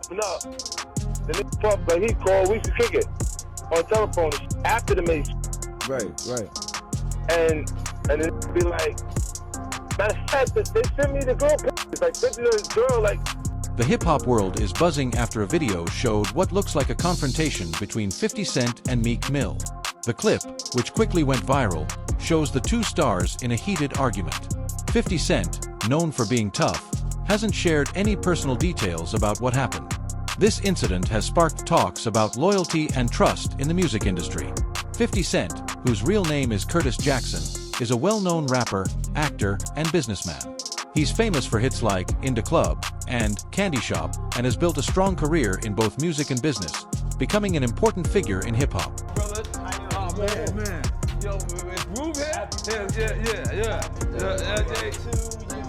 No, the nigga fuck, like he called, we used to kick it on telephone after the Mace. Right. And then be like, matter of fact, they sent me the girl pictures, like pictures of this girl, like. The hip-hop world is buzzing after a video showed what looks like a confrontation between 50 Cent and Meek Mill. The clip, which quickly went viral, shows the two stars in a heated argument. 50 Cent, known for being tough, hasn't shared any personal details about what happened. This incident has sparked talks about loyalty and trust in the music industry. 50 Cent, whose real name is Curtis Jackson, is a well-known rapper, actor, and businessman. He's famous for hits like In the Club and Candy Shop and has built a strong career in both music and business, becoming an important figure in hip-hop. Oh, man. Yo, it's Groove here? Yeah.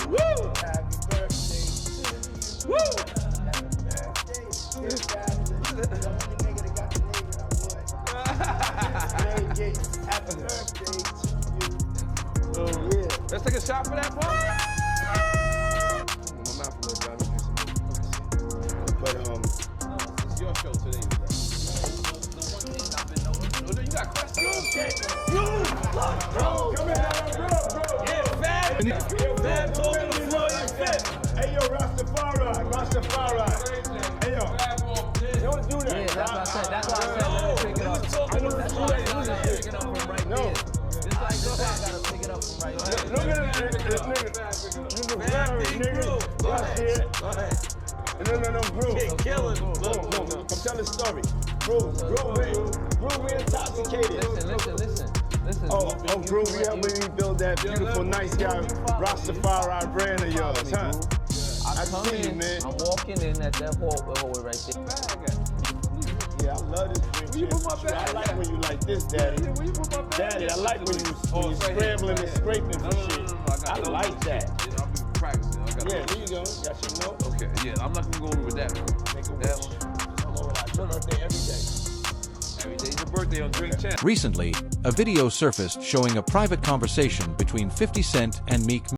Woo! Happy birthday to you. Woo! Happy birthday to you. Let's take a shot for that, bro. My mouth a little dry. But it's your show today, bro. You got questions? Bro. Come here, bro. Yeah, Fab told me to floor you fit. Hey, yo, Rastafari. Hey, yo. Don't do that. Yeah, that's what I said. That's why I said pick it up. That's why I gotta pick it up from right there. Just like this, I gotta pick it up from right there. Look at this nigga. You the married nigga. Go ahead. No, Groove. Killing. No. Come tell the story. Groove, we intoxicated. Listen. Oh, Groove, you helping me build that beautiful, nice guy, Rastafari brand of yours, huh? I come in, man. I'm walking in at that hallway right there. Yeah, I love this drink. Where you put my bag? I like when you like this, Daddy. Where you put my bag? Daddy, I like when you scrambling and scraping for shit. I like that. I'll be practicing. Yeah, there you go. Got your note? Okay, yeah, I'm not gonna go over with that one. Make a That wish. one. Birthday every day. Every day's your birthday on Drink Champ. Recently, a video surfaced showing a private conversation between 50 Cent and Meek Mill.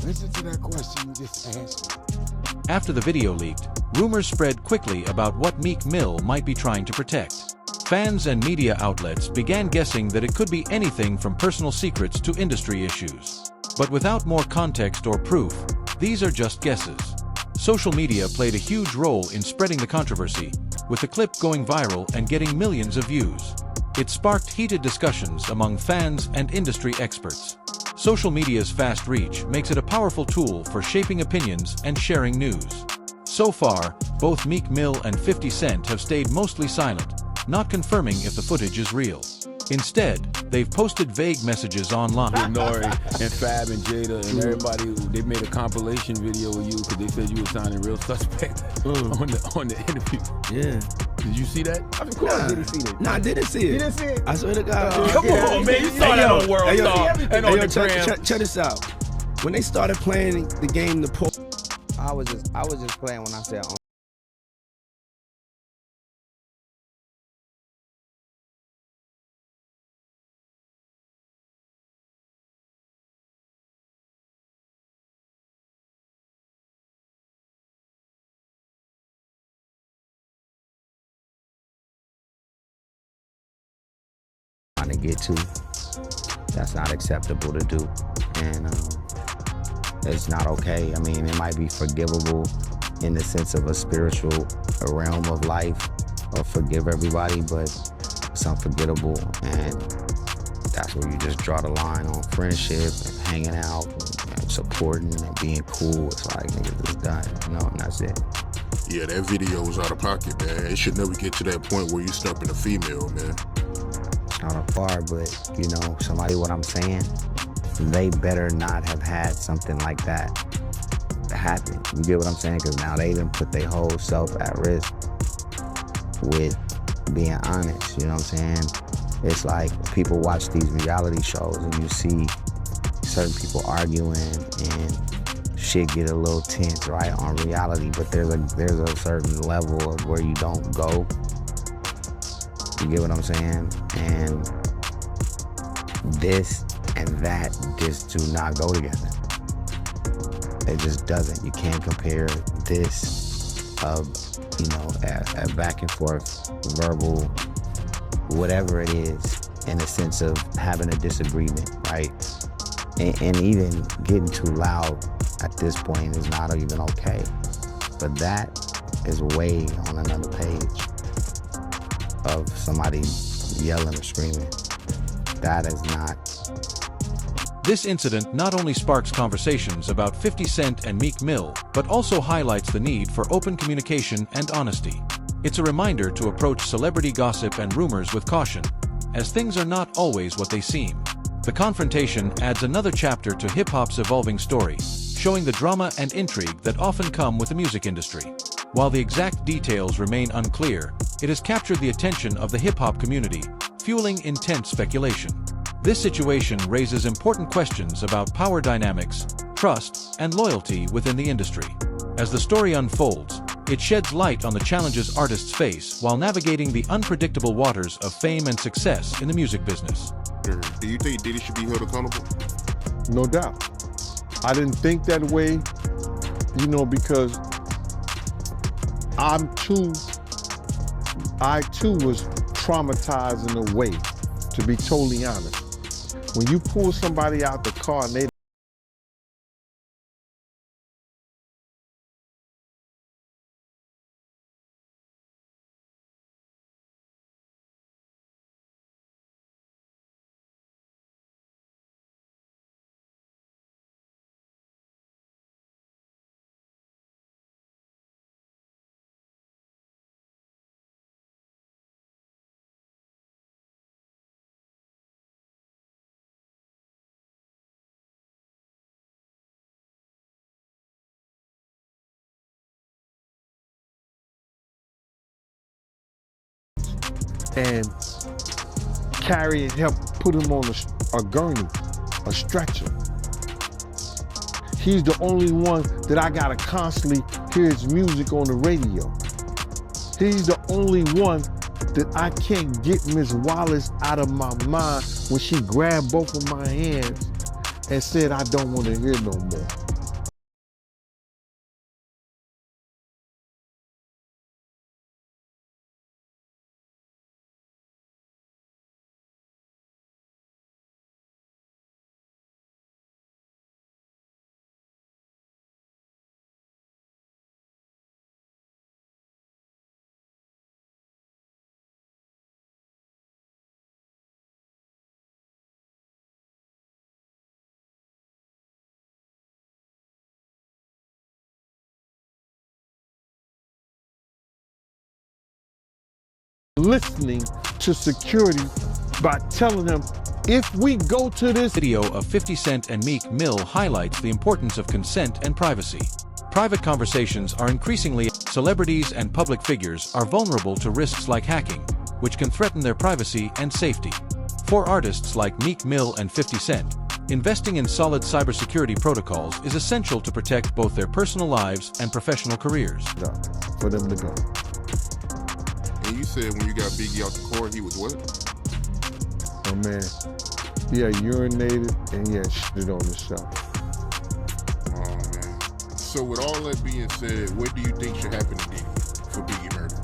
Listen to that question you just asked me. After the video leaked, rumors spread quickly about what Meek Mill might be trying to protect. Fans and media outlets began guessing that it could be anything from personal secrets to industry issues. But without more context or proof, these are just guesses. Social media played a huge role in spreading the controversy, with the clip going viral and getting millions of views. It sparked heated discussions among fans and industry experts. Social media's fast reach makes it a powerful tool for shaping opinions and sharing news. So far, both Meek Mill and 50 Cent have stayed mostly silent, not confirming if the footage is real. Instead, they've posted vague messages online. Nori and Fab and Jada and everybody, they made a compilation video with you because they said you were sounding real suspect on the interview. Yeah. Did you see that? Of course I didn't see that. Nah, I didn't see it. You didn't see it? I swear to God. Come on, man. You saw that on World Star and on the gram. Check this out. When they started playing the game, the poll. I was just playing when I said. Trying to get to. That's not acceptable to do, and it's not okay. I mean, it might be forgivable in the sense of a spiritual realm of life, or forgive everybody, but it's unforgettable, and that's where you just draw the line on friendship and hanging out and supporting and being cool. It's like, nigga, it's done, you know, and that's it. Yeah, that video was out of pocket, man. It should never get to that point where you stumping a female, man. Not a far, but you know, somebody, what I'm saying, they better not have had something like that happen. You get what I'm saying? Because now they even put their whole self at risk with being honest. You know what I'm saying? It's like people watch these reality shows and you see certain people arguing and shit get a little tense, right, on reality. But there's a certain level of where you don't go. You get what I'm saying? And this and that just do not go together. It just doesn't. You can't compare this of, you know, a back and forth verbal, whatever it is, in the sense of having a disagreement, right? And even getting too loud at this point is not even okay. But that is way on another page of somebody yelling or screaming. That is not. This incident not only sparks conversations about 50 Cent and Meek Mill, but also highlights the need for open communication and honesty. It's a reminder to approach celebrity gossip and rumors with caution, as things are not always what they seem. The confrontation adds another chapter to hip-hop's evolving story, showing the drama and intrigue that often come with the music industry. While the exact details remain unclear, it has captured the attention of the hip-hop community, fueling intense speculation. This situation raises important questions about power dynamics, trust, and loyalty within the industry. As the story unfolds, it sheds light on the challenges artists face while navigating the unpredictable waters of fame and success in the music business. Do you think Diddy should be held accountable? No doubt. I didn't think that way, you know, because I too was traumatized in a way, to be totally honest. When you pull somebody out the car and they and carry and help put him on a gurney, a stretcher. He's the only one that I gotta constantly hear his music on the radio. He's the only one that I can't get Miss Wallace out of my mind when she grabbed both of my hands and said, I don't want to hear no more. Listening to security by telling them, if we go to this Video of 50 Cent and Meek Mill highlights the importance of consent and privacy. Private conversations are increasingly. Celebrities and public figures are vulnerable to risks like hacking, which can threaten their privacy and safety. For artists like Meek Mill and 50 Cent, investing in solid cybersecurity protocols is essential to protect both their personal lives and professional careers. For them to go. And you said when you got Biggie out the court, he was what? Oh man, he had urinated and he had shit on himself. Oh man. So with all that being said, what do you think should happen to Diddy for Biggie murder?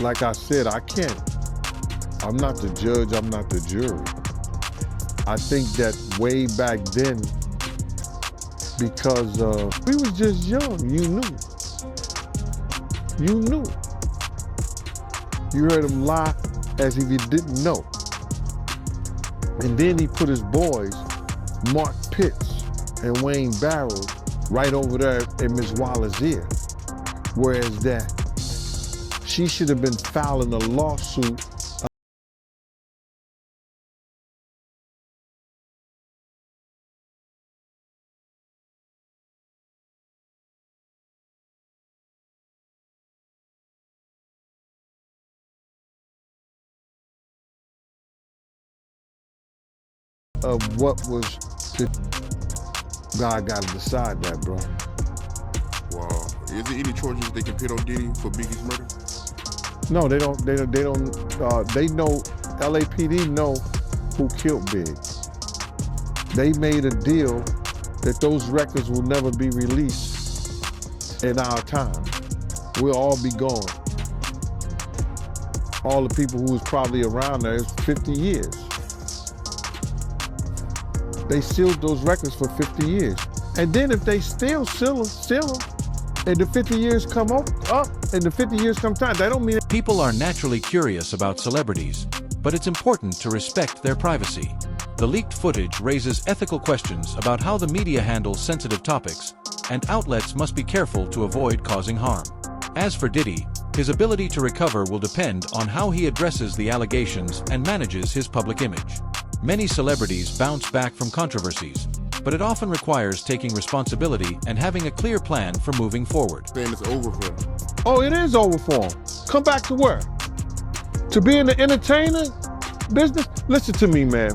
Like I said, I can't. I'm not the judge, I'm not the jury. I think that way back then, because we was just young, you knew. You knew. You heard him lie as if you didn't know. And then he put his boys, Mark Pitts and Wayne Barrows, right over there in Ms. Waller's ear. Whereas that, she should have been filing a lawsuit of what was the, God gotta decide that, bro. Wow. Is there any charges they can put on Diddy for Biggie's murder? No, they don't, they know, LAPD know who killed Big. They made a deal that those records will never be released in our time. We'll all be gone. All the people who was probably around there is 50 years. They sealed those records for 50 years. And then if they still seal them, and the 50 years come up, and the 50 years come time, that don't mean... People are naturally curious about celebrities, but it's important to respect their privacy. The leaked footage raises ethical questions about how the media handles sensitive topics, and outlets must be careful to avoid causing harm. As for Diddy, his ability to recover will depend on how he addresses the allegations and manages his public image. Many celebrities bounce back from controversies, but it often requires taking responsibility and having a clear plan for moving forward. Saying it's over for him. Oh, it is over for him. Come back to work. To be in the entertainment business? Listen to me, man.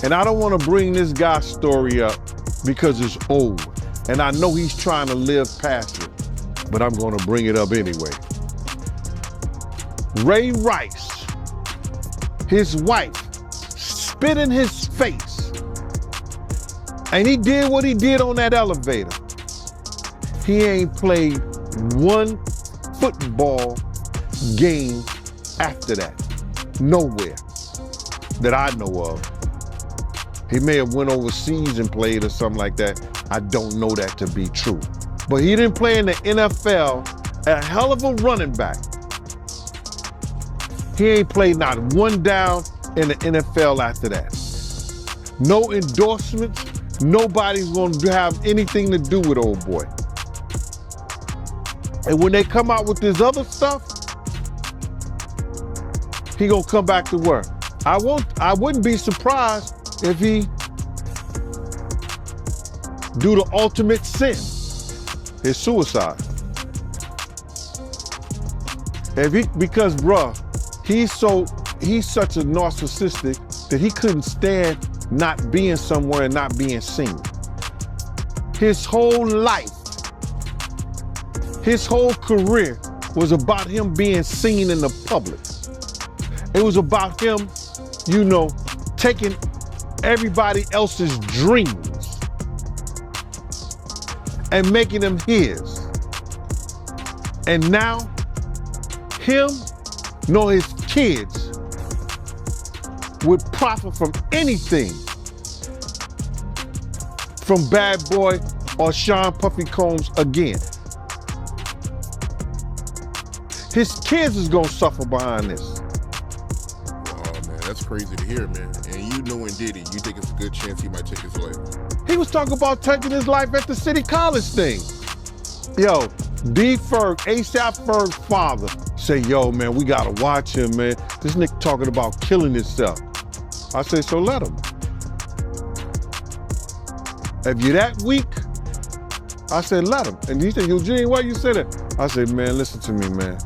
And I don't want to bring this guy's story up because it's old. And I know he's trying to live past it, but I'm going to bring it up anyway. Ray Rice, his wife, spit in his face. And he did what he did on that elevator. He ain't played one football game after that. Nowhere that I know of. He may have went overseas and played or something like that. I don't know that to be true. But he didn't play in the NFL, a hell of a running back. He ain't played not one down in the NFL after that. No endorsements, nobody's gonna have anything to do with old boy. And when they come out with this other stuff, he gonna come back to work. I wouldn't be surprised if he do the ultimate sin, his suicide. Because bruh, he's such a narcissistic that he couldn't stand not being somewhere and not being seen. His whole life, his whole career was about him being seen in the public. It was about him, you know, taking everybody else's dreams and making them his. And now, him nor his kids would profit from anything from Bad Boy or Sean Puffy Combs again. His kids is gonna suffer behind this. Oh man, that's crazy to hear, man. And you knowing Diddy, you think it's a good chance he might take his life? He was talking about taking his life at the City College thing. Yo, D. Ferg, ASAP Ferg's father, say, yo, man, we gotta watch him, man. This nigga talking about killing himself. I say, so let him. If you're that weak, I said, let him. And he said, Eugene, why you say that? I said, man, listen to me, man.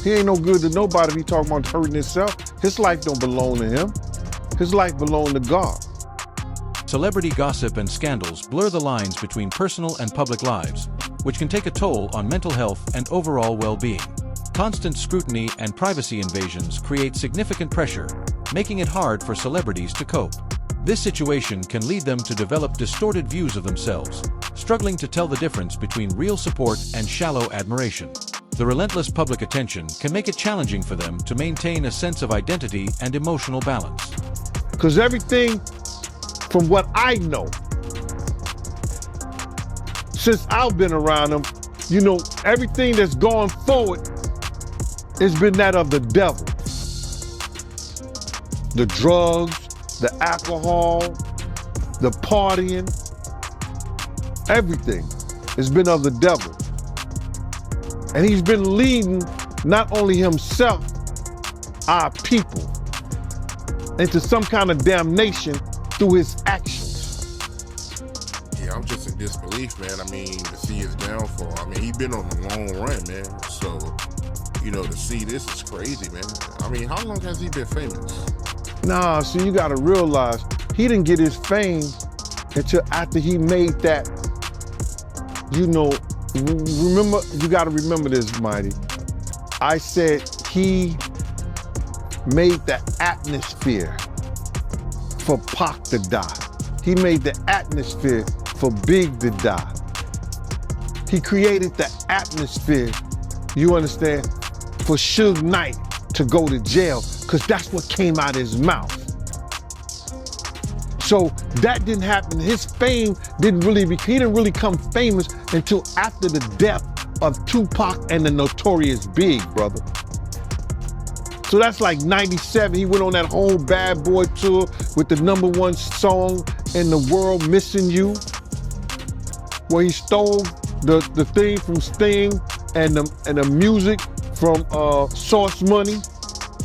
He ain't no good to nobody if he talking about hurting himself. His life don't belong to him. His life belonged to God. Celebrity gossip and scandals blur the lines between personal and public lives, which can take a toll on mental health and overall well-being. Constant scrutiny and privacy invasions create significant pressure, making it hard for celebrities to cope. This situation can lead them to develop distorted views of themselves, struggling to tell the difference between real support and shallow admiration. The relentless public attention can make it challenging for them to maintain a sense of identity and emotional balance. Because everything from what I know, since I've been around him, you know, everything that's gone forward has been that of the devil. The drugs, the alcohol, the partying, everything has been of the devil. And he's been leading not only himself, our people, into some kind of damnation through his actions. Yeah, I'm just in disbelief, man. I mean, to see his downfall. I mean, he's been on a long run, man. So, you know, to see this is crazy, man. I mean, how long has he been famous? Nah, see, you gotta realize, he didn't get his fame until after he made that, you know, remember, you gotta remember this, Mighty. I said he made the atmosphere for Pac to die. He made the atmosphere for Big to die. He created the atmosphere, you understand, for Suge Knight to go to jail, because that's what came out of his mouth. So that didn't happen. His fame didn't really, he didn't really come famous until after the death of Tupac and the Notorious Big, brother. So that's like 97, he went on that whole Bad Boy tour with the #1 song in the world, Missing You, where he stole the thing from Sting and the music from Sauce Money,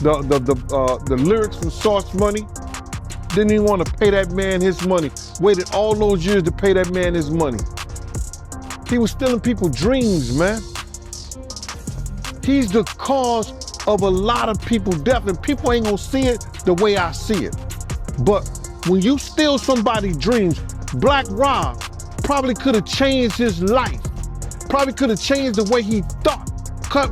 the lyrics from Sauce Money. Didn't even want to pay that man his money. Waited all those years to pay that man his money. He was stealing people's dreams, man. He's the cause of a lot of people's death, and people ain't gonna see it the way I see it. But when you steal somebody's dreams, Black Rob probably could have changed his life. Probably could have changed the way he thought.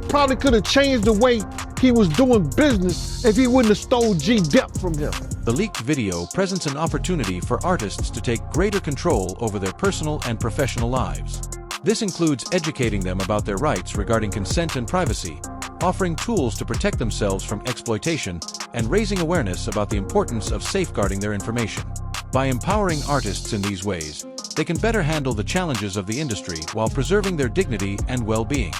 Probably could have changed the way he was doing business if he wouldn't have stole G-Dep from him. The leaked video presents an opportunity for artists to take greater control over their personal and professional lives. This includes educating them about their rights regarding consent and privacy, offering tools to protect themselves from exploitation, and raising awareness about the importance of safeguarding their information. By empowering artists in these ways, they can better handle the challenges of the industry while preserving their dignity and well-being.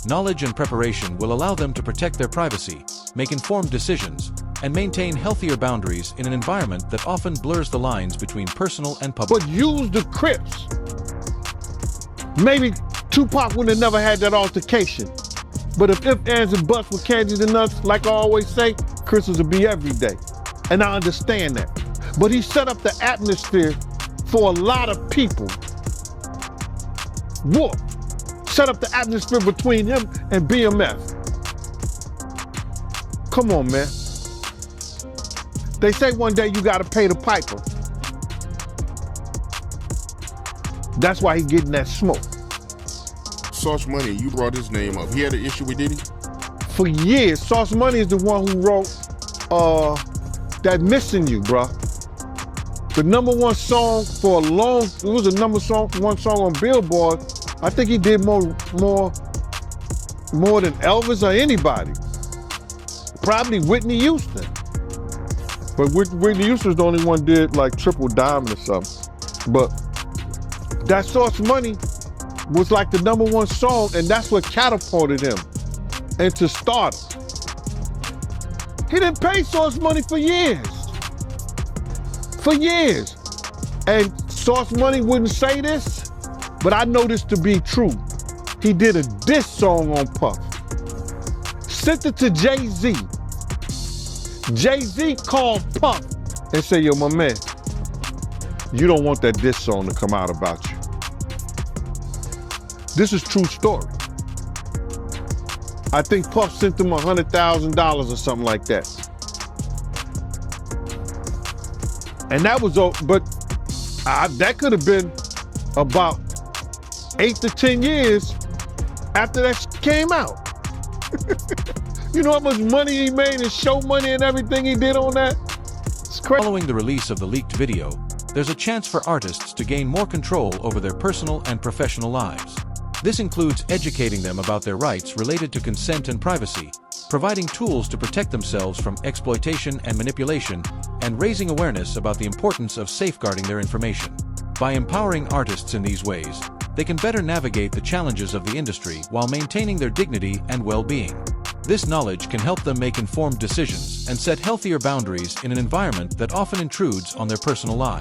Knowledge and preparation will allow them to protect their privacy, make informed decisions, and maintain healthier boundaries in an environment that often blurs the lines between personal and public. But use the Crips. Maybe Tupac would have never had that altercation. But if ands, and buts were candies and nuts, like I always say, Christmas would be every day. And I understand that. But he set up the atmosphere for a lot of people. What? Set up the atmosphere between him and BMF. Come on, man. They say one day you gotta pay the piper. That's why he getting that smoke. Sauce Money, you brought his name up. He had an issue with Diddy? For years, Sauce Money is the one who wrote that Missing You, bruh. The #1 song for a long, it was a #1 song on Billboard. I think he did more than Elvis or anybody. Probably Whitney Houston. But Whitney Houston's the only one did like Triple Diamond or something. But that Sauce Money was like the #1 song, and that's what catapulted him into stardom. He didn't pay Sauce Money for years. For years. And Sauce Money wouldn't say this, but I know this to be true. He did a diss song on Puff. Sent it to Jay-Z. Jay-Z called Puff and said, yo, my man, you don't want that diss song to come out about you. This is true story. I think Puff sent him $100,000 or something like that. And that was, but that could have been about 8 to 10 years after that came out. You know how much money he made and show money and everything he did on that? It's crazy. Following the release of the leaked video, there's a chance for artists to gain more control over their personal and professional lives. This includes educating them about their rights related to consent and privacy, providing tools to protect themselves from exploitation and manipulation, and raising awareness about the importance of safeguarding their information. By empowering artists in these ways, they can better navigate the challenges of the industry while maintaining their dignity and well-being. This knowledge can help them make informed decisions and set healthier boundaries in an environment that often intrudes on their personal lives.